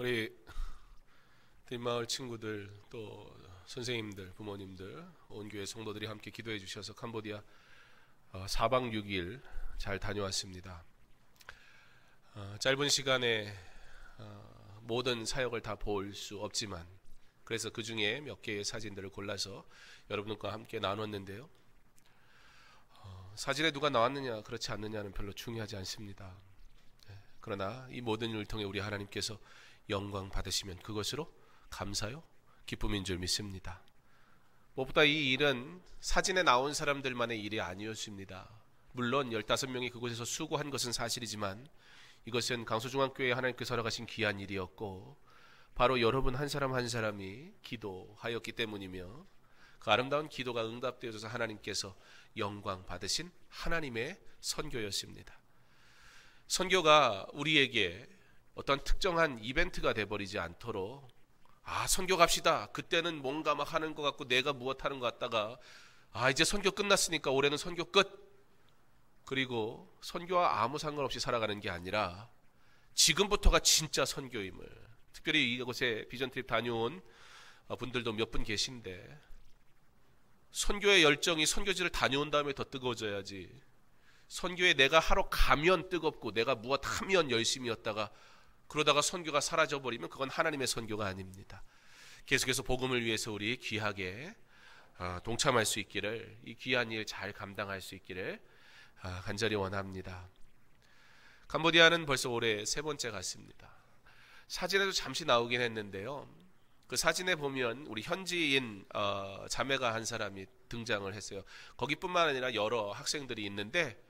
우리 뒷마을 친구들 또 선생님들, 부모님들, 온 교회 성도들이 함께 기도해 주셔서 캄보디아 4박 6일 잘 다녀왔습니다. 짧은 시간에 모든 사역을 다 볼 수 없지만 그래서 그 중에 몇 개의 사진들을 골라서 여러분과 함께 나눴는데요. 사진에 누가 나왔느냐 그렇지 않느냐는 별로 중요하지 않습니다. 그러나 이 모든 일을 통해 우리 하나님께서 영광 받으시면 그것으로 감사요 기쁨인 줄 믿습니다. 무엇보다 이 일은 사진에 나온 사람들만의 일이 아니었습니다. 물론 15명이 그곳에서 수고한 것은 사실이지만 이것은 강서중앙교회에 하나님께서 허락하신 귀한 일이었고 바로 여러분 한 사람 한 사람이 기도하였기 때문이며 그 아름다운 기도가 응답되어져서 하나님께서 영광 받으신 하나님의 선교였습니다. 선교가 우리에게 어떤 특정한 이벤트가 돼버리지 않도록 선교 갑시다. 그때는 뭔가 막 하는 것 같고 내가 무엇 하는 것 같다가 이제 선교 끝났으니까 올해는 선교 끝. 그리고 선교와 아무 상관없이 살아가는 게 아니라 지금부터가 진짜 선교임을, 특별히 이곳에 비전트립 다녀온 분들도 몇 분 계신데 선교의 열정이 선교지를 다녀온 다음에 더 뜨거워져야지, 선교에 내가 하러 가면 뜨겁고 내가 무엇 하면 열심이었다가 그러다가 선교가 사라져버리면 그건 하나님의 선교가 아닙니다. 계속해서 복음을 위해서 우리 귀하게 동참할 수 있기를, 이 귀한 일 잘 감당할 수 있기를 간절히 원합니다. 캄보디아는 벌써 올해 3번째 갔습니다. 사진에도 잠시 나오긴 했는데요. 그 사진에 보면 우리 현지인 자매가 한 사람이 등장을 했어요. 거기뿐만 아니라 여러 학생들이 있는데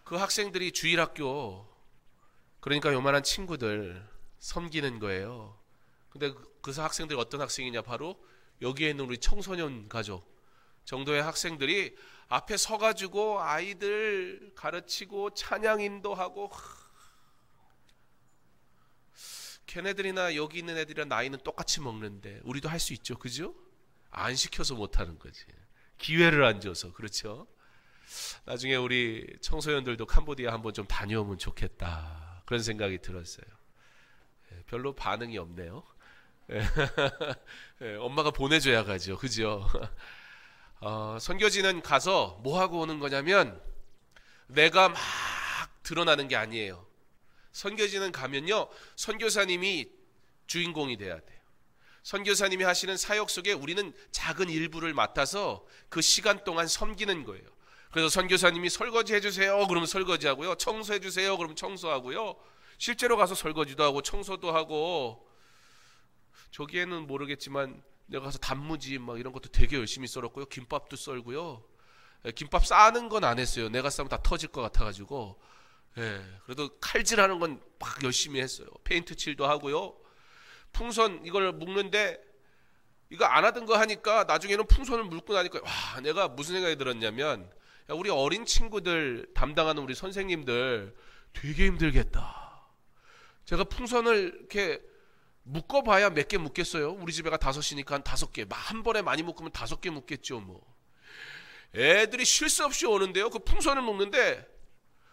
그 학생들이 주일학교, 그러니까 요만한 친구들 섬기는 거예요. 근데 그 학생들이 어떤 학생이냐, 바로 여기에 있는 우리 청소년 가족 정도의 학생들이 앞에 서가지고 아이들 가르치고 찬양 인도하고, 걔네들이나 여기 있는 애들이랑 나이는 똑같이 먹는데 우리도 할 수 있죠, 그죠? 안 시켜서 못하는 거지, 기회를 안 줘서. 그렇죠? 나중에 우리 청소년들도 캄보디아 한번 좀 다녀오면 좋겠다, 그런 생각이 들었어요. 별로 반응이 없네요. 엄마가 보내줘야 가죠, 그죠? 선교지는 가서 뭐 하고 오는 거냐면 내가 막 드러나는 게 아니에요. 선교지는 가면요, 선교사님이 주인공이 돼야 돼요. 선교사님이 하시는 사역 속에 우리는 작은 일부를 맡아서 그 시간 동안 섬기는 거예요. 그래서 선교사님이 설거지 해주세요 그러면 설거지하고요, 청소해주세요 그러면 청소하고요, 실제로 가서 설거지도 하고 청소도 하고, 저기에는 모르겠지만 내가 가서 단무지 막 이런 것도 되게 열심히 썰었고요, 김밥도 썰고요. 김밥 싸는 건 안 했어요. 내가 싸면 다 터질 것 같아가지고. 그래도 칼질하는 건 막 열심히 했어요. 페인트 칠도 하고요. 풍선 이걸 묶는데 이거 안 하던 거 하니까 나중에는 풍선을 묶고 나니까 내가 무슨 생각이 들었냐면, 우리 어린 친구들 담당하는 우리 선생님들 되게 힘들겠다. 제가 풍선을 이렇게 묶어봐야 몇 개 묶겠어요? 우리 집에가 5이니까 한 5개. 한 번에 많이 묶으면 5개 묶겠죠 뭐. 애들이 쉴 새 없이 오는데요, 그 풍선을 묶는데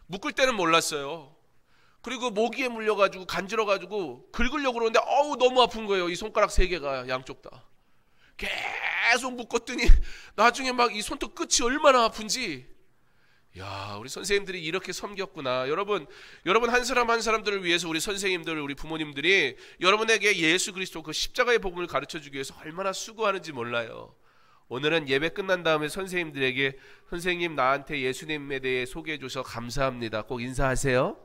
묶을 때는 몰랐어요. 그리고 모기에 물려가지고 간지러가지고 긁으려고 그러는데 너무 아픈 거예요. 이 손가락 3개가 양쪽 다. 계속 묶었더니 나중에 막 이 손톱 끝이 얼마나 아픈지. 우리 선생님들이 이렇게 섬겼구나. 여러분 한 사람 한 사람들을 위해서 우리 선생님들, 우리 부모님들이 여러분에게 예수 그리스도 그 십자가의 복음을 가르쳐주기 위해서 얼마나 수고하는지 몰라요. 오늘은 예배 끝난 다음에 선생님들에게, 선생님 나한테 예수님에 대해 소개해 줘서 감사합니다, 꼭 인사하세요.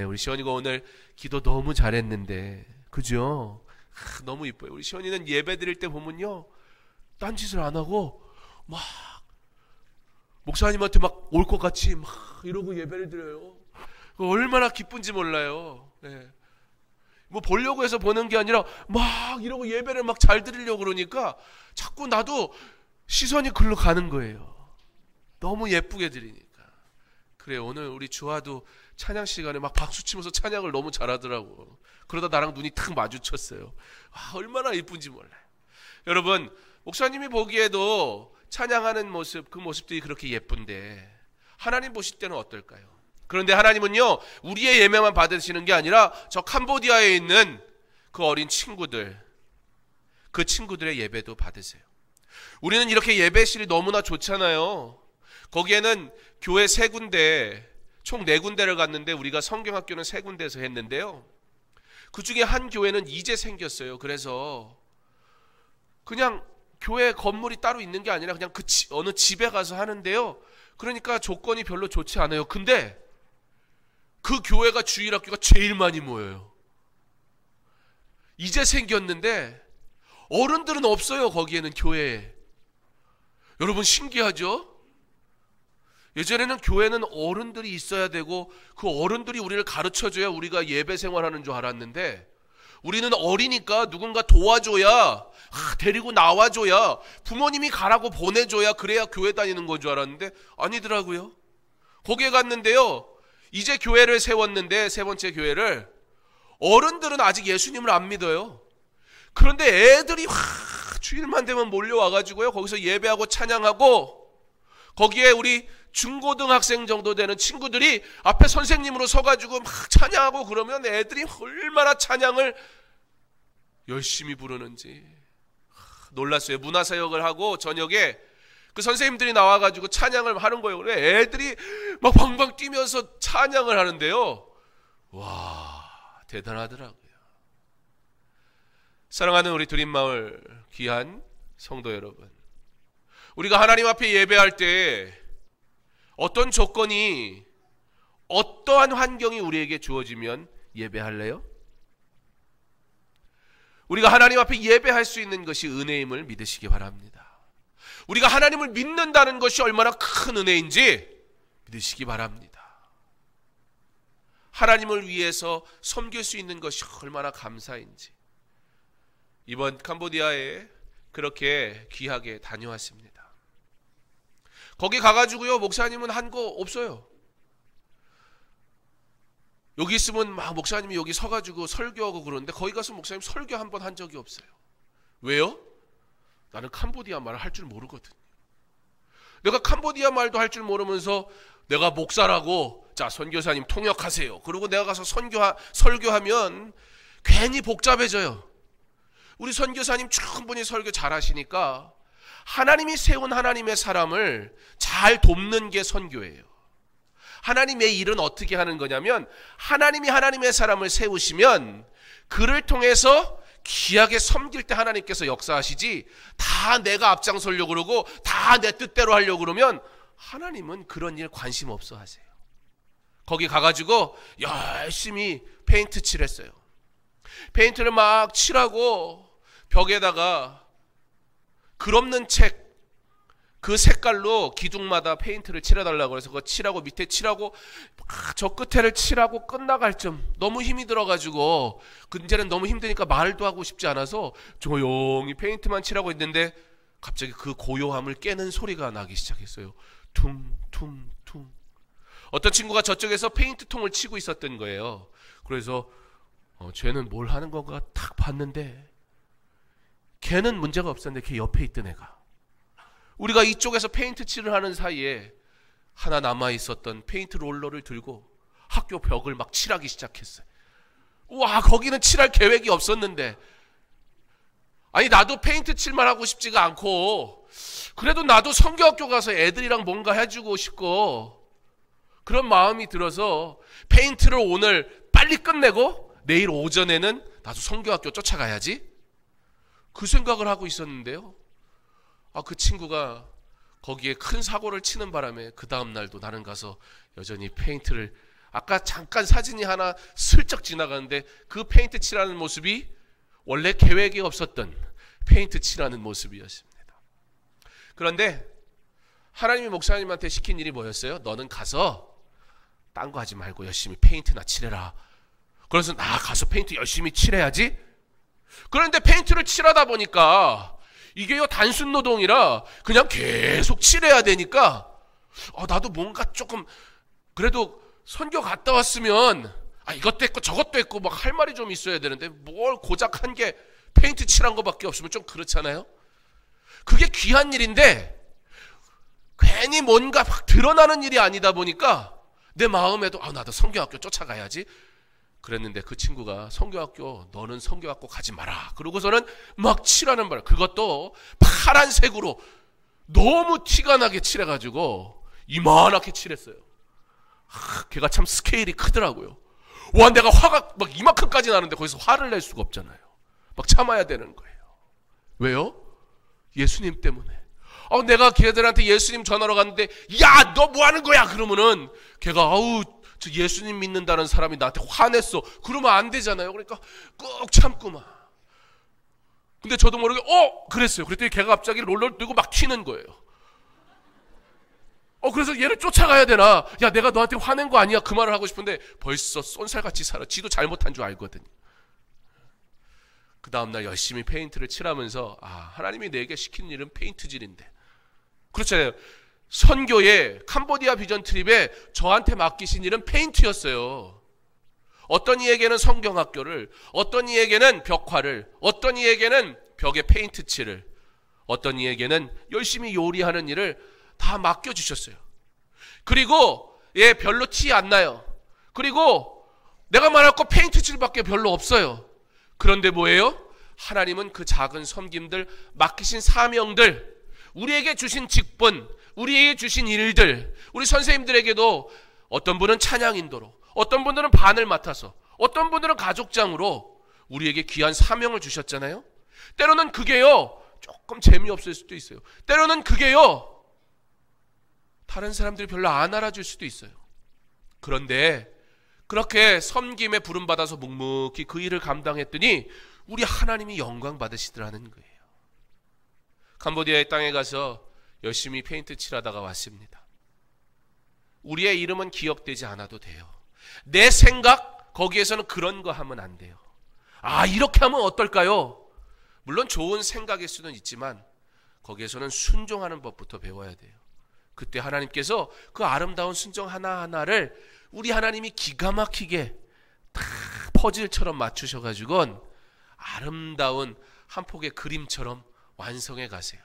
우리 시원이가 오늘 기도 너무 잘했는데, 그죠? 너무 이뻐요. 우리 시원이는 예배 드릴 때 보면요, 딴짓을 안 하고 막 목사님한테 막 올 것 같이 막 이러고 예배를 드려요. 얼마나 기쁜지 몰라요. 뭐 보려고 해서 보는 게 아니라 막 이러고 예배를 막 잘 드리려고 그러니까 자꾸 나도 시선이 글로 가는 거예요. 너무 예쁘게 드리니까. 그래요, 오늘 우리 주아도 찬양 시간에 막 박수 치면서 찬양을 너무 잘하더라고. 그러다 나랑 눈이 탁 마주쳤어요. 얼마나 예쁜지 몰라요. 여러분, 목사님이 보기에도 찬양하는 모습, 그 모습들이 그렇게 예쁜데 하나님 보실 때는 어떨까요? 그런데 하나님은요, 우리의 예배만 받으시는 게 아니라 저 캄보디아에 있는 그 어린 친구들, 그 친구들의 예배도 받으세요. 우리는 이렇게 예배실이 너무나 좋잖아요. 거기에는 교회 3군데, 총 4군데를 갔는데 우리가 성경학교는 3군데에서 했는데요. 그 중에 한 교회는 이제 생겼어요. 그래서 그냥 교회 건물이 따로 있는 게 아니라 그냥 어느 집에 가서 하는데요. 그러니까 조건이 별로 좋지 않아요. 근데 그 교회가 주일학교가 제일 많이 모여요. 이제 생겼는데 어른들은 없어요. 거기에는 교회에. 여러분 신기하죠? 예전에는 교회는 어른들이 있어야 되고 그 어른들이 우리를 가르쳐줘야 우리가 예배 생활하는 줄 알았는데, 우리는 어리니까 누군가 도와줘야, 데리고 나와줘야, 부모님이 가라고 보내줘야 그래야 교회 다니는 건 줄 알았는데 아니더라고요. 거기에 갔는데요, 이제 교회를 세웠는데, 3번째 교회를, 어른들은 아직 예수님을 안 믿어요. 그런데 애들이 주일만 되면 몰려와가지고요, 거기서 예배하고 찬양하고, 거기에 우리 중고등학생 정도 되는 친구들이 앞에 선생님으로 서가지고 막 찬양하고 그러면 애들이 얼마나 찬양을 열심히 부르는지 놀랐어요. 문화사역을 하고 저녁에 그 선생님들이 나와가지고 찬양을 하는 거예요. 그래 애들이 막 방방 뛰면서 찬양을 하는데요, 와, 대단하더라고요. 사랑하는 우리 드림마을 귀한 성도 여러분, 우리가 하나님 앞에 예배할 때 어떤 조건이, 어떠한 환경이 우리에게 주어지면 예배할래요? 우리가 하나님 앞에 예배할 수 있는 것이 은혜임을 믿으시기 바랍니다. 우리가 하나님을 믿는다는 것이 얼마나 큰 은혜인지 믿으시기 바랍니다. 하나님을 위해서 섬길 수 있는 것이 얼마나 감사인지. 이번 캄보디아에 그렇게 귀하게 다녀왔습니다. 거기 가가지고요, 목사님은 한 거 없어요. 여기 있으면 막 목사님이 여기 서가지고 설교하고 그러는데 거기 가서 목사님 설교 한 번 한 적이 없어요. 왜요? 나는 캄보디아 말을 할 줄 모르거든. 내가 캄보디아 말도 할 줄 모르면서 내가 목사라고, 자 선교사님 통역하세요, 그리고 내가 가서 설교하면 괜히 복잡해져요. 우리 선교사님 충분히 설교 잘하시니까 하나님이 세운 하나님의 사람을 잘 돕는 게 선교예요. 하나님의 일은 어떻게 하는 거냐면, 하나님이 하나님의 사람을 세우시면 그를 통해서 귀하게 섬길 때 하나님께서 역사하시지, 다 내가 앞장서려고 그러고 다 내 뜻대로 하려고 그러면 하나님은 그런 일 관심 없어 하세요. 거기 가가지고 열심히 페인트 칠했어요. 페인트를 막 칠하고 벽에다가 글 없는 책, 그 색깔로 기둥마다 페인트를 칠해달라고 해서 그거 칠하고 밑에 칠하고 저 끝에를 칠하고 끝나갈 점, 너무 힘이 들어가지고 이제는 너무 힘드니까 말도 하고 싶지 않아서 조용히 페인트만 칠하고 있는데 갑자기 그 고요함을 깨는 소리가 나기 시작했어요. 퉁퉁퉁. 어떤 친구가 저쪽에서 페인트통을 치고 있었던 거예요. 그래서 쟤는 뭘 하는 건가 딱 봤는데 걔는 문제가 없었는데 걔 옆에 있던 애가, 우리가 이쪽에서 페인트 칠을 하는 사이에 하나 남아있었던 페인트 롤러를 들고 학교 벽을 막 칠하기 시작했어요. 와, 거기는 칠할 계획이 없었는데, 아니 나도 페인트 칠만 하고 싶지가 않고 그래도 나도 성교학교 가서 애들이랑 뭔가 해주고 싶고 그런 마음이 들어서 페인트를 오늘 빨리 끝내고 내일 오전에는 나도 성교학교 쫓아가야지, 그 생각을 하고 있었는데요, 그 친구가 거기에 큰 사고를 치는 바람에 그 다음 날도 나는 가서 여전히 페인트를, 아까 잠깐 사진이 하나 슬쩍 지나가는데 그 페인트 칠하는 모습이 원래 계획이 없었던 페인트 칠하는 모습이었습니다. 그런데 하나님이 목사님한테 시킨 일이 뭐였어요? 너는 가서 딴 거 하지 말고 열심히 페인트나 칠해라. 그래서 나 가서 페인트 열심히 칠해야지. 그런데 페인트를 칠하다 보니까 이게요 단순 노동이라 그냥 계속 칠해야 되니까 나도 뭔가 조금 그래도 선교 갔다 왔으면 이것도 했고 저것도 했고 막 할 말이 좀 있어야 되는데 뭘 고작 한 게 페인트 칠한 거밖에 없으면 좀 그렇잖아요. 그게 귀한 일인데 괜히 뭔가 막 드러나는 일이 아니다 보니까 내 마음에도 나도 성경학교 쫓아가야지 그랬는데 그 친구가 성경학교 너는 성경학교 가지 마라 그러고서는 막 칠하는 말, 그것도 파란색으로 너무 티가 나게 칠해가지고 이만하게 칠했어요. 걔가 참 스케일이 크더라고요. 와, 내가 화가 막 이만큼까지 나는데 거기서 화를 낼 수가 없잖아요. 막 참아야 되는 거예요. 왜요? 예수님 때문에. 내가 걔들한테 예수님 전하러 갔는데 야, 너 뭐 하는 거야? 그러면은 걔가 저 예수님 믿는다는 사람이 나한테 화냈어. 그러면 안 되잖아요. 그러니까 꾹 참고만. 근데 저도 모르게 그랬어요. 그랬더니 걔가 갑자기 롤러 들고 막 튀는 거예요. 그래서 얘를 쫓아가야 되나? 야, 내가 너한테 화낸 거 아니야? 그 말을 하고 싶은데 벌써 쏜살같이 살아. 지도 잘못한 줄 알거든요. 그 다음날 열심히 페인트를 칠하면서 하나님이 내게 시킨 일은 페인트질인데. 그렇잖아요. 선교에 캄보디아 비전 트립에 저한테 맡기신 일은 페인트였어요. 어떤 이에게는 성경학교를, 어떤 이에게는 벽화를, 어떤 이에게는 벽에 페인트 칠을, 어떤 이에게는 열심히 요리하는 일을 다 맡겨주셨어요. 그리고 별로 티 안 나요. 그리고 내가 말할 거 페인트 칠밖에 별로 없어요. 그런데 뭐예요? 하나님은 그 작은 섬김들, 맡기신 사명들, 우리에게 주신 직분, 우리에게 주신 일들, 우리 선생님들에게도 어떤 분은 찬양 인도로, 어떤 분들은 반을 맡아서, 어떤 분들은 가족장으로 우리에게 귀한 사명을 주셨잖아요. 때로는 그게요 조금 재미없을 수도 있어요. 때로는 그게요 다른 사람들이 별로 안 알아줄 수도 있어요. 그런데 그렇게 섬김에 부름받아서 묵묵히 그 일을 감당했더니 우리 하나님이 영광 받으시더라는 거예요. 캄보디아의 땅에 가서 열심히 페인트 칠하다가 왔습니다. 우리의 이름은 기억되지 않아도 돼요. 내 생각 거기에서는 그런 거 하면 안 돼요. 이렇게 하면 어떨까요? 물론 좋은 생각일 수는 있지만 거기에서는 순종하는 법부터 배워야 돼요. 그때 하나님께서 그 아름다운 순종 하나하나를 우리 하나님이 기가 막히게 다 퍼즐처럼 맞추셔가지고 아름다운 한 폭의 그림처럼 완성해 가세요.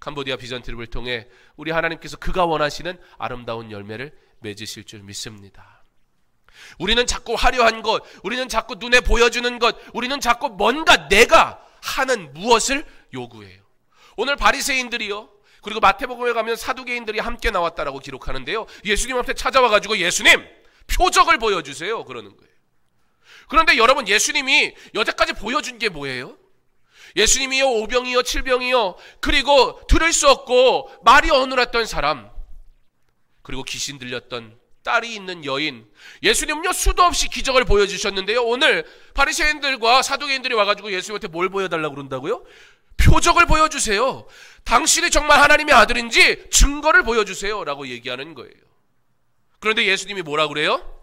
캄보디아 비전 트립을 통해 우리 하나님께서 그가 원하시는 아름다운 열매를 맺으실 줄 믿습니다. 우리는 자꾸 화려한 것, 우리는 자꾸 눈에 보여주는 것, 우리는 자꾸 뭔가 내가 하는 무엇을 요구해요. 오늘 바리새인들이요, 그리고 마태복음에 가면 사두개인들이 함께 나왔다라고 기록하는데요, 예수님 앞에 찾아와가지고 예수님 표적을 보여주세요 그러는 거예요. 그런데 여러분, 예수님이 여태까지 보여준 게 뭐예요? 예수님이요 오병이요 칠병이요, 그리고 들을 수 없고 말이 어눌했던 사람, 그리고 귀신 들렸던 딸이 있는 여인, 예수님은요 수도 없이 기적을 보여주셨는데요, 오늘 바리새인들과 사두개인들이 와가지고 예수님한테 뭘 보여달라고 그런다고요? 표적을 보여주세요. 당신이 정말 하나님의 아들인지 증거를 보여주세요 라고 얘기하는 거예요. 그런데 예수님이 뭐라 그래요?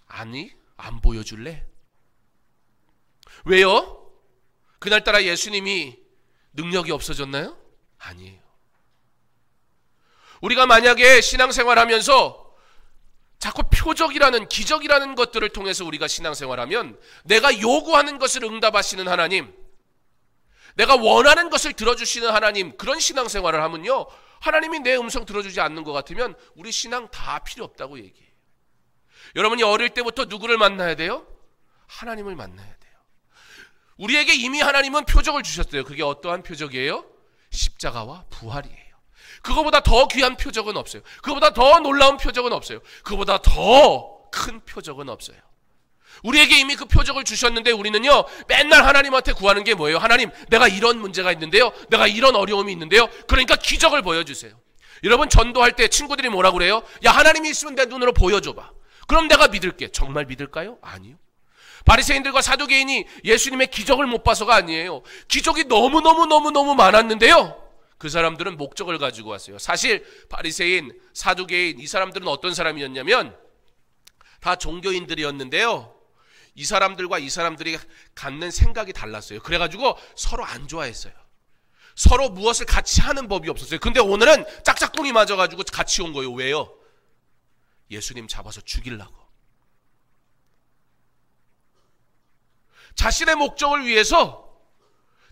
아니, 안 보여줄래? 왜요? 그날따라 예수님이 능력이 없어졌나요? 아니에요. 우리가 만약에 신앙생활하면서 자꾸 표적이라는, 기적이라는 것들을 통해서 우리가 신앙생활하면 내가 요구하는 것을 응답하시는 하나님, 내가 원하는 것을 들어주시는 하나님, 그런 신앙생활을 하면요, 하나님이 내 음성 들어주지 않는 것 같으면 우리 신앙 다 필요 없다고 얘기해요. 여러분이 어릴 때부터 누구를 만나야 돼요? 하나님을 만나야 돼요. 우리에게 이미 하나님은 표적을 주셨어요. 그게 어떠한 표적이에요? 십자가와 부활이에요. 그거보다 더 귀한 표적은 없어요. 그거보다 더 놀라운 표적은 없어요. 그거보다 더 큰 표적은 없어요. 우리에게 이미 그 표적을 주셨는데 우리는요 맨날 하나님한테 구하는 게 뭐예요? 하나님, 내가 이런 문제가 있는데요, 내가 이런 어려움이 있는데요, 그러니까 기적을 보여주세요. 여러분, 전도할 때 친구들이 뭐라고 그래요? 야, 하나님이 있으면 내 눈으로 보여줘봐. 그럼 내가 믿을게. 정말 믿을까요? 아니요. 바리새인들과 사두개인이 예수님의 기적을 못 봐서가 아니에요. 기적이 너무너무 많았는데요, 그 사람들은 목적을 가지고 왔어요. 사실 바리새인, 사두개인, 이 사람들은 어떤 사람이었냐면 다 종교인들이었는데요, 이 사람들과 이 사람들이 갖는 생각이 달랐어요. 그래가지고 서로 안 좋아했어요. 서로 무엇을 같이 하는 법이 없었어요. 근데 오늘은 짝짝꿍이 맞아가지고 같이 온 거예요. 왜요? 예수님 잡아서 죽이려고. 자신의 목적을 위해서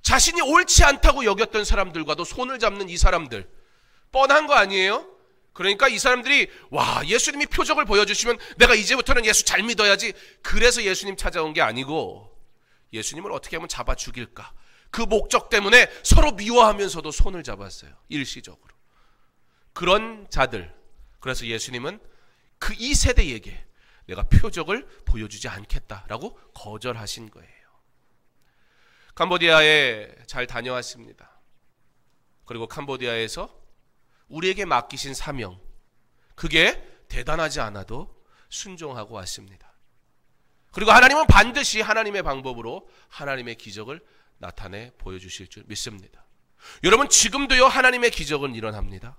자신이 옳지 않다고 여겼던 사람들과도 손을 잡는 이 사람들, 뻔한 거 아니에요? 그러니까 이 사람들이 와, 예수님이 표적을 보여주시면 내가 이제부터는 예수 잘 믿어야지. 그래서 예수님 찾아온 게 아니고 예수님을 어떻게 하면 잡아 죽일까, 그 목적 때문에 서로 미워하면서도 손을 잡았어요. 일시적으로. 그런 자들. 그래서 예수님은 그 이 세대에게 내가 표적을 보여주지 않겠다라고 거절하신 거예요. 캄보디아에 잘 다녀왔습니다. 그리고 캄보디아에서 우리에게 맡기신 사명, 그게 대단하지 않아도 순종하고 왔습니다. 그리고 하나님은 반드시 하나님의 방법으로 하나님의 기적을 나타내 보여주실 줄 믿습니다. 여러분, 지금도요 하나님의 기적은 일어납니다.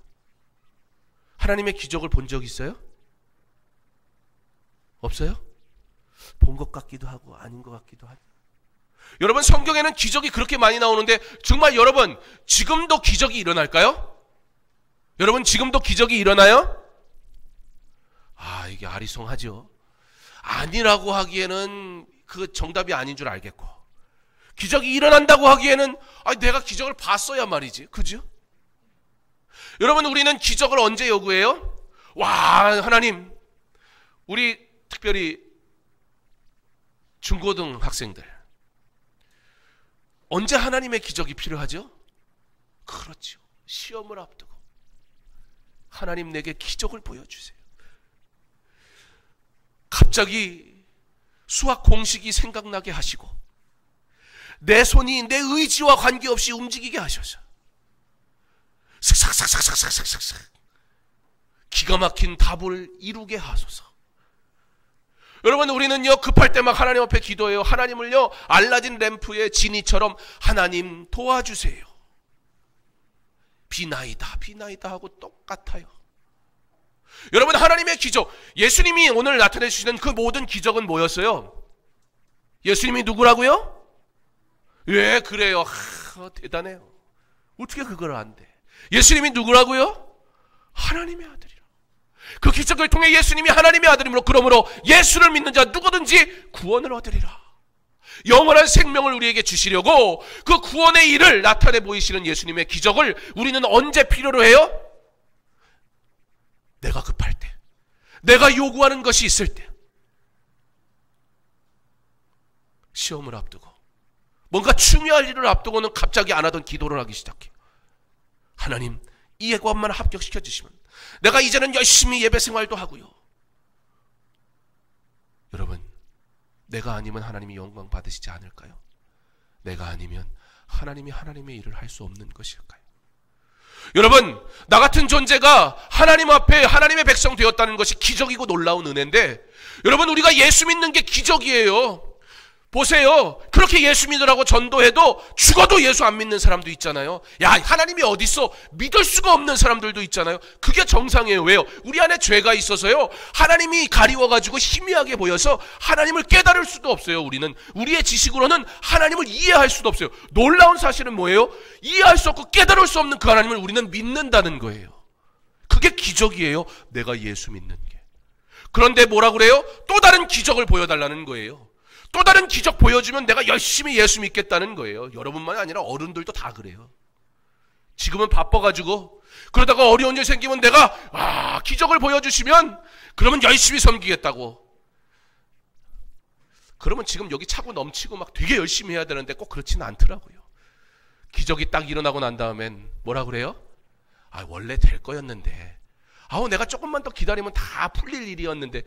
하나님의 기적을 본 적 있어요? 없어요? 본 것 같기도 하고 아닌 것 같기도 하고. 여러분, 성경에는 기적이 그렇게 많이 나오는데 정말 여러분 지금도 기적이 일어날까요? 여러분, 지금도 기적이 일어나요? 아, 이게 아리송하죠. 아니라고 하기에는 그 정답이 아닌 줄 알겠고, 기적이 일어난다고 하기에는 내가 기적을 봤어야 말이지. 그죠? 여러분, 우리는 기적을 언제 요구해요? 와, 하나님, 우리 특별히 중고등 학생들 언제 하나님의 기적이 필요하죠? 그렇죠. 시험을 앞두고 하나님 내게 기적을 보여주세요. 갑자기 수학 공식이 생각나게 하시고 내 손이 내 의지와 관계없이 움직이게 하셔서 슥싹싹싹싹싹싹싹 기가 막힌 답을 이루게 하소서. 여러분, 우리는요 급할 때 막 하나님 앞에 기도해요. 하나님을요 알라딘 램프의 지니처럼 하나님 도와주세요. 비나이다 비나이다 하고 똑같아요. 여러분, 하나님의 기적, 예수님이 오늘 나타내 주시는 그 모든 기적은 뭐였어요? 예수님이 누구라고요? 예, 그래요. 대단해요. 어떻게 그걸 안 돼? 예수님이 누구라고요? 하나님의 아들이라. 그 기적을 통해 예수님이 하나님의 아들이므로 그러므로 예수를 믿는 자 누구든지 구원을 얻으리라. 영원한 생명을 우리에게 주시려고 그 구원의 일을 나타내 보이시는 예수님의 기적을 우리는 언제 필요로 해요? 내가 급할 때, 내가 요구하는 것이 있을 때, 시험을 앞두고 뭔가 중요할 일을 앞두고는 갑자기 안 하던 기도를 하기 시작해요. 하나님, 이 예고함만 합격시켜 주시면 내가 이제는 열심히 예배 생활도 하고요. 여러분, 내가 아니면 하나님이 영광 받으시지 않을까요? 내가 아니면 하나님이 하나님의 일을 할 수 없는 것일까요? 여러분, 나 같은 존재가 하나님 앞에 하나님의 백성 되었다는 것이 기적이고 놀라운 은혜인데, 여러분, 우리가 예수 믿는 게 기적이에요. 보세요. 그렇게 예수 믿으라고 전도해도 죽어도 예수 안 믿는 사람도 있잖아요. 야, 하나님이 어디 있어? 믿을 수가 없는 사람들도 있잖아요. 그게 정상이에요. 왜요? 우리 안에 죄가 있어서요, 하나님이 가리워가지고 희미하게 보여서 하나님을 깨달을 수도 없어요. 우리는 우리의 지식으로는 하나님을 이해할 수도 없어요. 놀라운 사실은 뭐예요? 이해할 수 없고 깨달을 수 없는 그 하나님을 우리는 믿는다는 거예요. 그게 기적이에요. 내가 예수 믿는 게. 그런데 뭐라 그래요? 또 다른 기적을 보여달라는 거예요. 또 다른 기적 보여주면 내가 열심히 예수 믿겠다는 거예요. 여러분만이 아니라 어른들도 다 그래요. 지금은 바빠가지고 그러다가 어려운 일 생기면 내가 기적을 보여주시면 그러면 열심히 섬기겠다고. 그러면 지금 여기 차고 넘치고 막 되게 열심히 해야 되는데 꼭 그렇지는 않더라고요. 기적이 딱 일어나고 난 다음엔 뭐라 그래요? 원래 될 거였는데, 내가 조금만 더 기다리면 다 풀릴 일이었는데,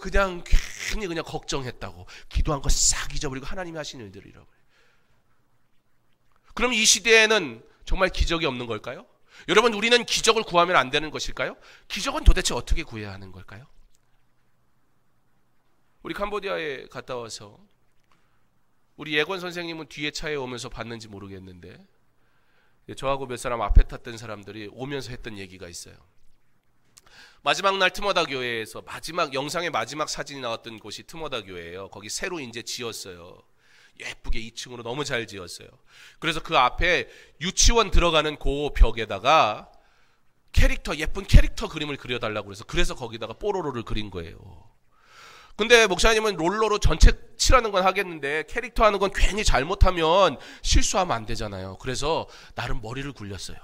그냥 괜히 그냥 걱정했다고 기도한 거 싹 잊어버리고 하나님이 하신 일들이라고. 그럼 이 시대에는 정말 기적이 없는 걸까요? 여러분, 우리는 기적을 구하면 안 되는 것일까요? 기적은 도대체 어떻게 구해야 하는 걸까요? 우리 캄보디아에 갔다 와서 우리 예권 선생님은 뒤에 차에 오면서 봤는지 모르겠는데, 저하고 몇 사람 앞에 탔던 사람들이 오면서 했던 얘기가 있어요. 마지막 날 트모다 교회에서 영상의 마지막 사진이 나왔던 곳이 트모다 교회예요. 거기 새로 이제 지었어요. 예쁘게 2층으로 너무 잘 지었어요. 그래서 그 앞에 유치원 들어가는 그 벽에다가 예쁜 캐릭터 그림을 그려달라고 그래서 거기다가 뽀로로를 그린 거예요. 근데 목사님은 롤러로 전체 칠하는 건 하겠는데 캐릭터 하는 건 괜히 잘못하면 실수하면 안 되잖아요. 그래서 나름 머리를 굴렸어요.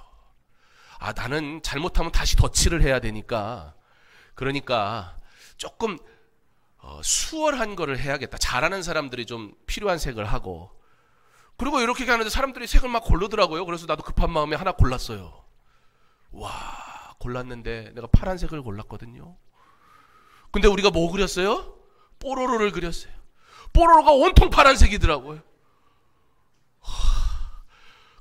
나는 잘못하면 다시 덧칠을 해야 되니까, 그러니까 조금 수월한 거를 해야겠다. 잘하는 사람들이 좀 필요한 색을 하고, 그리고 이렇게 하는데 사람들이 색을 막 고르더라고요. 그래서 나도 급한 마음에 하나 골랐어요. 와, 골랐는데 내가 파란색을 골랐거든요. 근데 우리가 뭐 그렸어요? 뽀로로를 그렸어요. 뽀로로가 온통 파란색이더라고요.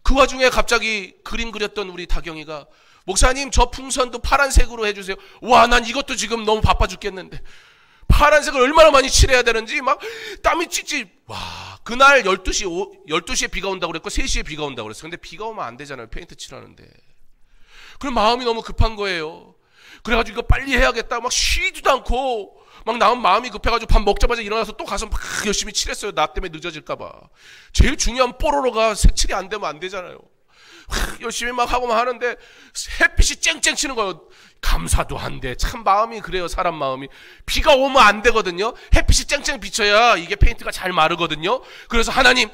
그 와중에 갑자기 그림 그렸던 우리 다경이가, 목사님 저 풍선도 파란색으로 해주세요. 와, 난 이것도 지금 너무 바빠 죽겠는데 파란색을 얼마나 많이 칠해야 되는지 막 땀이 찌찌. 와, 그날 12시에 비가 온다고 그랬고 3시에 비가 온다고 그랬어요. 근데 비가 오면 안 되잖아요, 페인트 칠하는데. 그럼 마음이 너무 급한 거예요. 그래가지고 이거 빨리 해야겠다 막 쉬지도 않고 막 나온 마음이 급해가지고 밥 먹자마자 일어나서 또 가서 막 열심히 칠했어요. 나 때문에 늦어질까봐. 제일 중요한 뽀로로가 색칠이 안 되면 안 되잖아요. 열심히 막 하고만 하는데 햇빛이 쨍쨍 치는 거예요. 감사도 한데 참 마음이 그래요. 사람 마음이. 비가 오면 안 되거든요. 햇빛이 쨍쨍 비쳐야 이게 페인트가 잘 마르거든요. 그래서 하나님,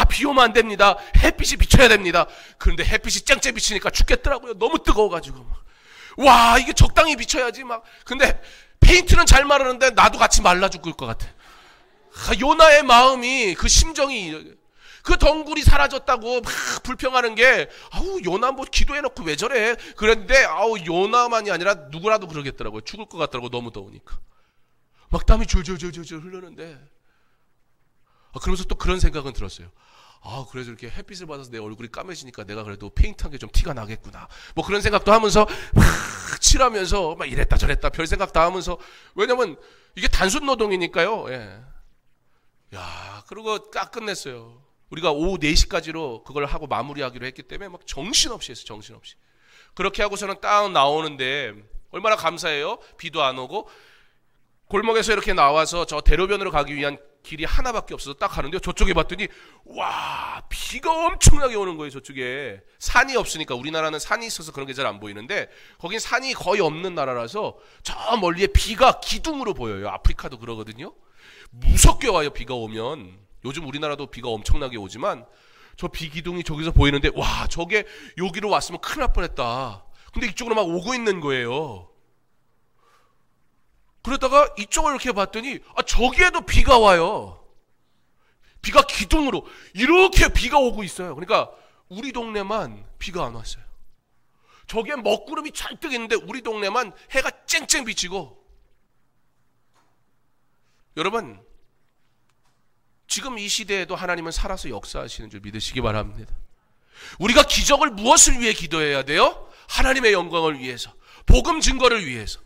비 오면 안 됩니다. 햇빛이 비쳐야 됩니다. 그런데 햇빛이 쨍쨍 비치니까 죽겠더라고요. 너무 뜨거워가지고. 와, 이게 적당히 비쳐야지 막. 근데 페인트는 잘 마르는데 나도 같이 말라 죽을 것 같아. 요나의 마음이, 그 심정이, 그 덩굴이 사라졌다고 막 불평하는 게, 요나 뭐 기도해놓고 왜 저래? 그랬는데, 요나만이 아니라 누구라도 그러겠더라고요. 죽을 것 같더라고, 너무 더우니까. 막 땀이 줄줄줄줄 흐르는데, 그러면서 또 그런 생각은 들었어요. 그래서 이렇게 햇빛을 받아서 내 얼굴이 까매지니까 내가 그래도 페인트한 게 좀 티가 나겠구나. 뭐 그런 생각도 하면서 막 칠하면서 막 이랬다 저랬다 별 생각 다 하면서, 왜냐면 이게 단순 노동이니까요. 예. 야, 그리고 딱 끝냈어요. 우리가 오후 4시까지로 그걸 하고 마무리하기로 했기 때문에 막 정신없이 했어요. 정신없이. 그렇게 하고서는 딱 나오는데 얼마나 감사해요. 비도 안 오고 골목에서 이렇게 나와서 저 대로변으로 가기 위한 길이 하나밖에 없어서 딱 가는데요. 저쪽에 봤더니 와, 비가 엄청나게 오는 거예요. 저쪽에 산이 없으니까. 우리나라는 산이 있어서 그런 게 잘 안 보이는데 거긴 산이 거의 없는 나라라서 저 멀리에 비가 기둥으로 보여요. 아프리카도 그러거든요. 무섭게 와요. 비가 오면. 요즘 우리나라도 비가 엄청나게 오지만 저 비 기둥이 저기서 보이는데, 와, 저게 여기로 왔으면 큰일 날 뻔했다. 근데 이쪽으로 막 오고 있는 거예요. 그러다가 이쪽을 이렇게 봤더니 저기에도 비가 와요. 비가 기둥으로 이렇게 비가 오고 있어요. 그러니까 우리 동네만 비가 안 왔어요. 저기에 먹구름이 잔뜩 있는데 우리 동네만 해가 쨍쨍 비치고. 여러분, 지금 이 시대에도 하나님은 살아서 역사하시는 줄 믿으시기 바랍니다. 우리가 기적을 무엇을 위해 기도해야 돼요? 하나님의 영광을 위해서, 복음 증거를 위해서.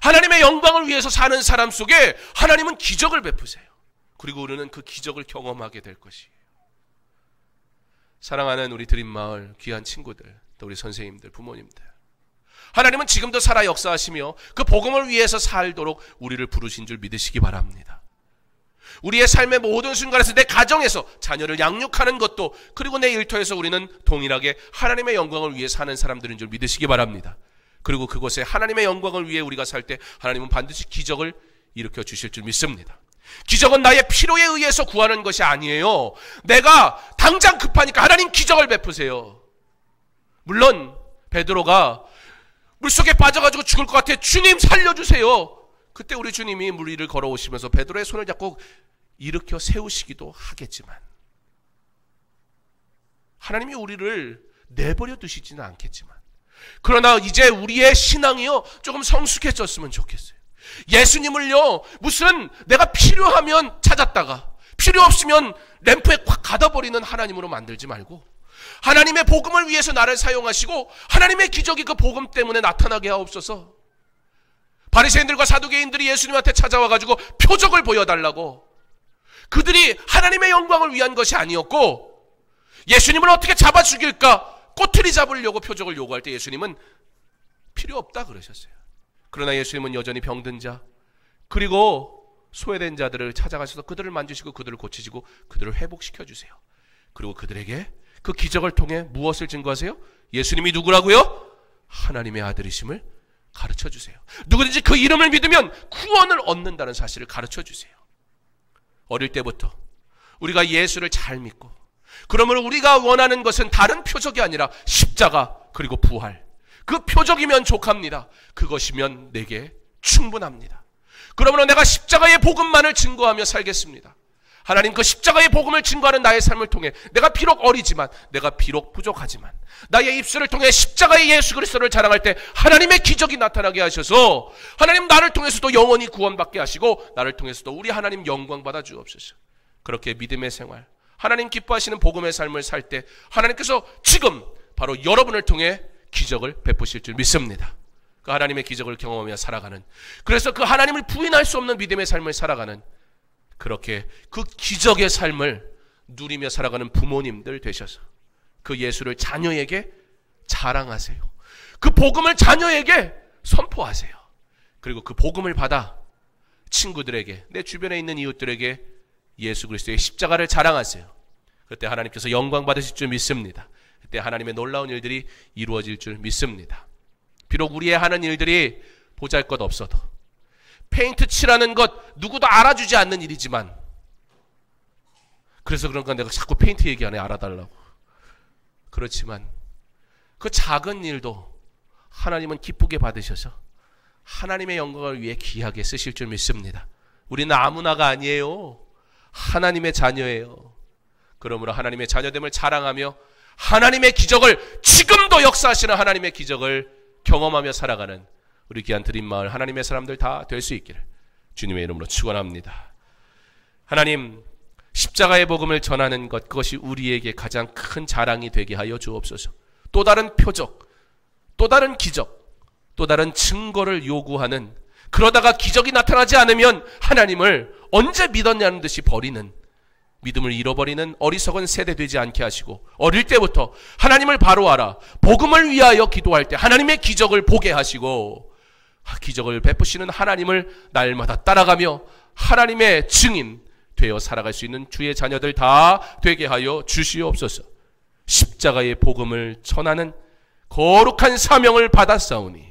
하나님의 영광을 위해서 사는 사람 속에 하나님은 기적을 베푸세요. 그리고 우리는 그 기적을 경험하게 될 것이에요. 사랑하는 우리 드림마을 귀한 친구들, 또 우리 선생님들, 부모님들, 하나님은 지금도 살아 역사하시며 그 복음을 위해서 살도록 우리를 부르신 줄 믿으시기 바랍니다. 우리의 삶의 모든 순간에서, 내 가정에서 자녀를 양육하는 것도, 그리고 내 일터에서 우리는 동일하게 하나님의 영광을 위해 사는 사람들인 줄 믿으시기 바랍니다. 그리고 그곳에 하나님의 영광을 위해 우리가 살 때 하나님은 반드시 기적을 일으켜 주실 줄 믿습니다. 기적은 나의 필요에 의해서 구하는 것이 아니에요. 내가 당장 급하니까 하나님 기적을 베푸세요. 물론 베드로가 물속에 빠져가지고 죽을 것 같아. 주님 살려주세요. 그때 우리 주님이 물 위를 걸어오시면서 베드로의 손을 잡고 일으켜 세우시기도 하겠지만, 하나님이 우리를 내버려 두시지는 않겠지만, 그러나 이제 우리의 신앙이요 조금 성숙해졌으면 좋겠어요. 예수님을요 무슨 내가 필요하면 찾았다가 필요 없으면 램프에 꽉 가둬버리는 하나님으로 만들지 말고, 하나님의 복음을 위해서 나를 사용하시고 하나님의 기적이 그 복음 때문에 나타나게 하옵소서. 바리새인들과 사두개인들이 예수님한테 찾아와가지고 표적을 보여달라고, 그들이 하나님의 영광을 위한 것이 아니었고 예수님을 어떻게 잡아 죽일까 꼬투리 잡으려고 표적을 요구할 때 예수님은 필요 없다 그러셨어요. 그러나 예수님은 여전히 병든 자 그리고 소외된 자들을 찾아가셔서 그들을 만지시고 그들을 고치시고 그들을 회복시켜 주세요. 그리고 그들에게 그 기적을 통해 무엇을 증거하세요? 예수님이 누구라고요? 하나님의 아들이심을 가르쳐 주세요. 누구든지 그 이름을 믿으면 구원을 얻는다는 사실을 가르쳐 주세요. 어릴 때부터 우리가 예수를 잘 믿고, 그러므로 우리가 원하는 것은 다른 표적이 아니라 십자가 그리고 부활, 그 표적이면 족합니다. 그것이면 내게 충분합니다. 그러므로 내가 십자가의 복음만을 증거하며 살겠습니다. 하나님, 그 십자가의 복음을 증거하는 나의 삶을 통해 내가 비록 어리지만, 내가 비록 부족하지만 나의 입술을 통해 십자가의 예수 그리스도를 자랑할 때 하나님의 기적이 나타나게 하셔서 하나님, 나를 통해서도 영원히 구원받게 하시고 나를 통해서도 우리 하나님 영광 받아 주옵소서. 그렇게 믿음의 생활, 하나님 기뻐하시는 복음의 삶을 살 때 하나님께서 지금 바로 여러분을 통해 기적을 베푸실 줄 믿습니다. 그 하나님의 기적을 경험하며 살아가는, 그래서 그 하나님을 부인할 수 없는 믿음의 삶을 살아가는, 그렇게 그 기적의 삶을 누리며 살아가는 부모님들 되셔서 그 예수를 자녀에게 자랑하세요. 그 복음을 자녀에게 선포하세요. 그리고 그 복음을 받아 친구들에게, 내 주변에 있는 이웃들에게 예수 그리스도의 십자가를 자랑하세요. 그때 하나님께서 영광 받으실 줄 믿습니다. 그때 하나님의 놀라운 일들이 이루어질 줄 믿습니다. 비록 우리의 하는 일들이 보잘것없어도, 페인트 칠하는 것 누구도 알아주지 않는 일이지만, 그래서 그런가 내가 자꾸 페인트 얘기하네, 알아달라고. 그렇지만 그 작은 일도 하나님은 기쁘게 받으셔서 하나님의 영광을 위해 귀하게 쓰실 줄 믿습니다. 우리는 아무나가 아니에요. 하나님의 자녀예요. 그러므로 하나님의 자녀됨을 자랑하며 하나님의 기적을, 지금도 역사하시는 하나님의 기적을 경험하며 살아가는 우리 귀한 드림마을 하나님의 사람들 다 될 수 있기를 주님의 이름으로 축원합니다. 하나님, 십자가의 복음을 전하는 것, 그것이 우리에게 가장 큰 자랑이 되게 하여 주옵소서. 또 다른 표적, 또 다른 기적, 또 다른 증거를 요구하는, 그러다가 기적이 나타나지 않으면 하나님을 언제 믿었냐는 듯이 버리는, 믿음을 잃어버리는 어리석은 세대 되지 않게 하시고, 어릴 때부터 하나님을 바로 알아 복음을 위하여 기도할 때 하나님의 기적을 보게 하시고, 기적을 베푸시는 하나님을 날마다 따라가며 하나님의 증인 되어 살아갈 수 있는 주의 자녀들 다 되게 하여 주시옵소서. 십자가의 복음을 전하는 거룩한 사명을 받았사오니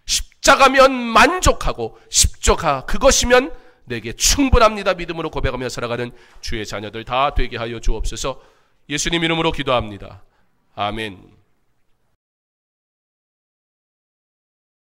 십자가면 만족하고 십자가 그것이면 내게 충분합니다. 믿음으로 고백하며 살아가는 주의 자녀들 다 되게 하여 주옵소서. 예수님 이름으로 기도합니다. 아멘.